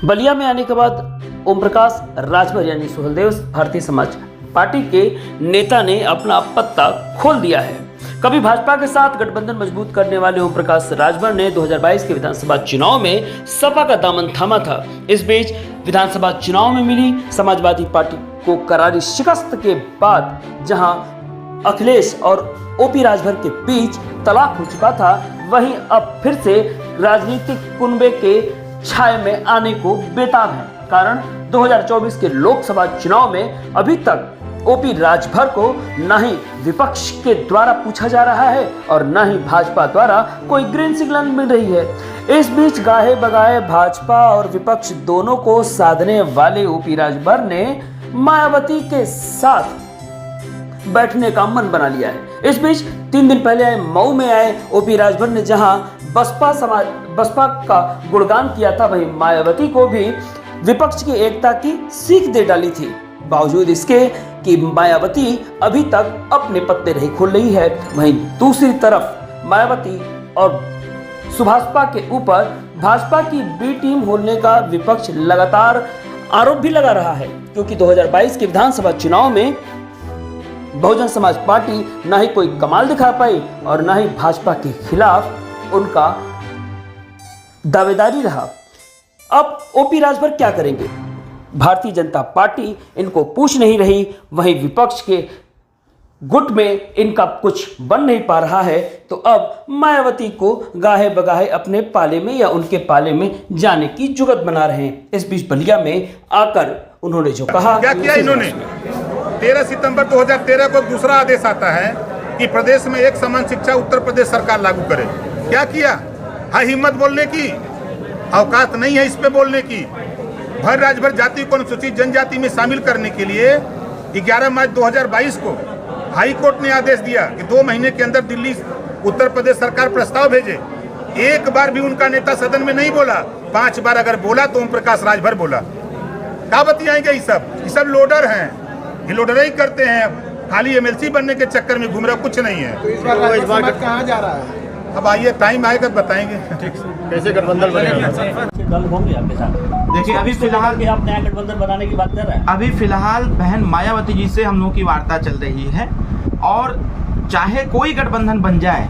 बलिया में आने के बाद ओम प्रकाश राजभर यानी सुहेलदेव भारतीय समाज पार्टी के नेता ने अपना पत्ता खोल दिया है। कभी भाजपा के साथ गठबंधन मजबूत करने वाले ओम प्रकाश राजभर ने 2022 के विधानसभा चुनाव में सपा का दामन थामा था। इस बीच विधानसभा चुनाव में मिली समाजवादी पार्टी को करारी शिकस्त के बाद जहां अखिलेश और ओपी राजभर के बीच तलाक हो चुका था, वहीं अब फिर से राजनीतिक कुनबे के छाये में आने को बेताब है। कारण 2024 के लोकसभा चुनाव में अभी तक ओपी राजभर को न ही विपक्ष के द्वारा पूछा जा रहा है और न ही भाजपा द्वारा कोई ग्रीन सिग्नल मिल रही है। इस बीच गाहे बगाहे भाजपा और विपक्ष दोनों को साधने वाले ओपी राजभर ने मायावती के साथ बैठने का मन बना लिया है। इस बीच 3 दिन पहले आए मऊ में आए ओपी राजभर ने जहां बसपा का गुणगान किया था, वहीं मायावती को भी विपक्ष की एकता की सीख दे डाली थी। बावजूद इसके कि मायावती अभी तक अपने पत्ते नहीं खोल रही है, वहीं दूसरी तरफ मायावती और सुभाषपा के ऊपर भाजपा की बी टीम होने का विपक्ष लगातार आरोप भी लगा रहा है, क्योंकि 2022 के विधानसभा चुनाव में बहुजन समाज पार्टी न ही कोई कमाल दिखा पाई और न ही भाजपा के खिलाफ उनका दावेदारी रहा। अब ओपी राजभर क्या करेंगे? भारतीय जनता पार्टी इनको पूछ नहीं रही, वहीं विपक्ष के गुट में इनका कुछ बन नहीं पा रहा है, तो अब मायावती को गाहे बगाहे अपने पाले में या उनके पाले में जाने की जुगत बना रहे हैं। इस बीच बलिया में आकर उन्होंने जो कहा, क्या किया इन्होंने? 13 सितंबर 2013 को दूसरा आदेश आता है कि प्रदेश में एक समान शिक्षा उत्तर प्रदेश सरकार लागू करे। क्या किया? है हिम्मत बोलने की, औकात नहीं है इस पे बोलने की। भर राजभर जाति को अनुसूचित जनजाति में शामिल करने के लिए 11 मार्च 2022 को हाई कोर्ट ने आदेश दिया कि 2 महीने के अंदर दिल्ली उत्तर प्रदेश सरकार प्रस्ताव भेजे। एक बार भी उनका नेता सदन में नहीं बोला। 5 बार अगर बोला तो ओम प्रकाश राजभर बोला। क्या बतियाएंगे? ये सब लोडर हैं, ये लोडर ही करते हैं, खाली एमएलसी बनने के चक्कर में घूम रहे, कुछ नहीं है। तो इस बार कहाँ जा रहा है? अब आइए, टाइम आएगा बताएंगे कैसे गठबंधन बनेगा। दल होंगे आपके साथ। देखिए अभी फिलहाल आप नया गठबंधन बनाने की बात कर रहे हैं। अभी फिलहाल बहन मायावती जी से हम लोगों की वार्ता चल रही है और चाहे कोई गठबंधन बन जाए,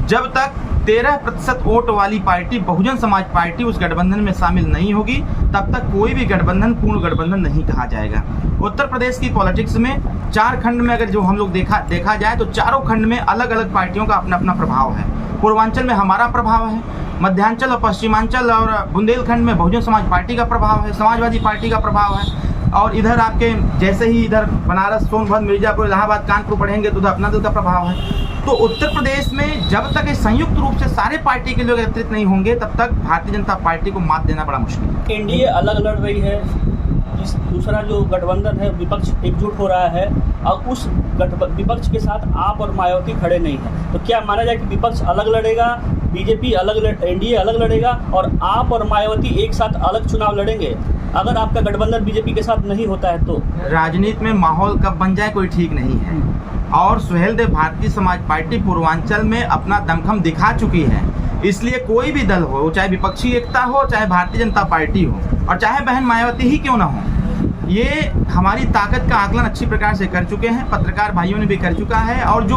जब तक 13% वोट वाली पार्टी बहुजन समाज पार्टी उस गठबंधन में शामिल नहीं होगी, तब तक कोई भी गठबंधन पूर्ण गठबंधन नहीं कहा जाएगा। उत्तर प्रदेश की पॉलिटिक्स में 4 खंड में अगर जो हम लोग देखा जाए तो चारों खंड में अलग अलग पार्टियों का अपना अपना प्रभाव है। पूर्वांचल में हमारा प्रभाव है, मध्यांचल और पश्चिमांचल और बुंदेलखंड में बहुजन समाज पार्टी का प्रभाव है, समाजवादी पार्टी का प्रभाव है। और इधर आपके जैसे ही इधर बनारस, सोनभद्र, मिर्जापुर, इलाहाबाद, कानपुर पढ़ेंगे तो उधर अपना दल का प्रभाव है। तो उत्तर प्रदेश में जब तक संयुक्त रूप से सारे पार्टी के लोग एकत्रित नहीं होंगे, तब तक भारतीय जनता पार्टी को मात देना बड़ा मुश्किल है। एनडीए अलग लड़ रही है, दूसरा जो गठबंधन है विपक्ष एकजुट हो रहा है और उस विपक्ष के साथ आप और मायावती खड़े नहीं हैं। तो क्या माना जाए कि विपक्ष अलग लड़ेगा, बीजेपी अलग, एनडीए अलग लड़ेगा और आप और मायावती एक साथ अलग चुनाव लड़ेंगे? अगर आपका गठबंधन बीजेपी के साथ नहीं होता है तो राजनीति में माहौल कब बन जाए कोई ठीक नहीं है। और सुहेलदेव भारतीय समाज पार्टी पूर्वांचल में अपना दमखम दिखा चुकी है, इसलिए कोई भी दल हो, चाहे विपक्षी एकता हो, चाहे भारतीय जनता पार्टी हो और चाहे बहन मायावती ही क्यों ना हो, ये हमारी ताकत का आकलन अच्छी प्रकार से कर चुके हैं। पत्रकार भाइयों ने भी कर चुका है और जो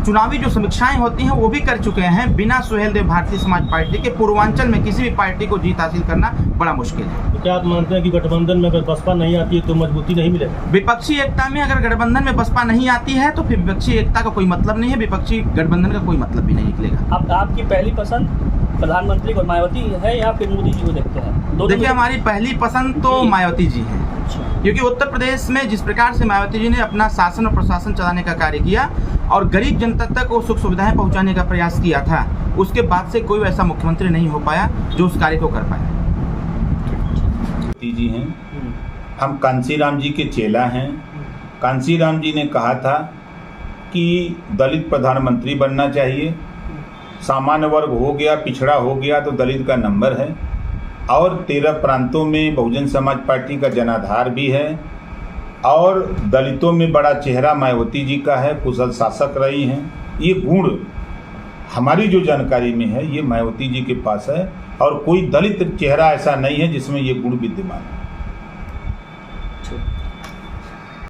चुनावी जो समीक्षाएं होती हैं वो भी कर चुके हैं। बिना सुहेलदेव भारतीय समाज पार्टी के पूर्वांचल में किसी भी पार्टी को जीत हासिल करना बड़ा मुश्किल है। तो क्या आप मानते हैं कि गठबंधन में अगर बसपा नहीं आती है तो मजबूती नहीं मिलेगी? विपक्षी एकता में अगर गठबंधन में बसपा नहीं आती है तो फिर विपक्षी एकता का कोई मतलब नहीं है, विपक्षी गठबंधन का कोई मतलब भी नहीं निकलेगा। आपकी पहली पसंद प्रधानमंत्री और मायावती है या फिर मोदी जी को देखते हैं? देखिए हमारी पहली पसंद तो मायावती जी है, क्योंकि उत्तर प्रदेश में जिस प्रकार से मायावती जी ने अपना शासन और प्रशासन चलाने का कार्य किया और गरीब जनता तक वो सुख सुविधाएं पहुंचाने का प्रयास किया था, उसके बाद से कोई ऐसा मुख्यमंत्री नहीं हो पाया जो उस कार्य को कर पाया। जी हैं, हम कांसीराम जी के चेला हैं। कांसीराम जी ने कहा था कि दलित प्रधानमंत्री बनना चाहिए, सामान्य वर्ग हो गया, पिछड़ा हो गया तो दलित का नंबर है। और 13 प्रांतों में बहुजन समाज पार्टी का जनाधार भी है और दलितों में बड़ा चेहरा मायावती जी का है, कुशल शासक रही हैं। ये गुण हमारी जो जानकारी में है ये मायावती जी के पास है और कोई दलित चेहरा ऐसा नहीं है जिसमें ये गुण विद्यमान है।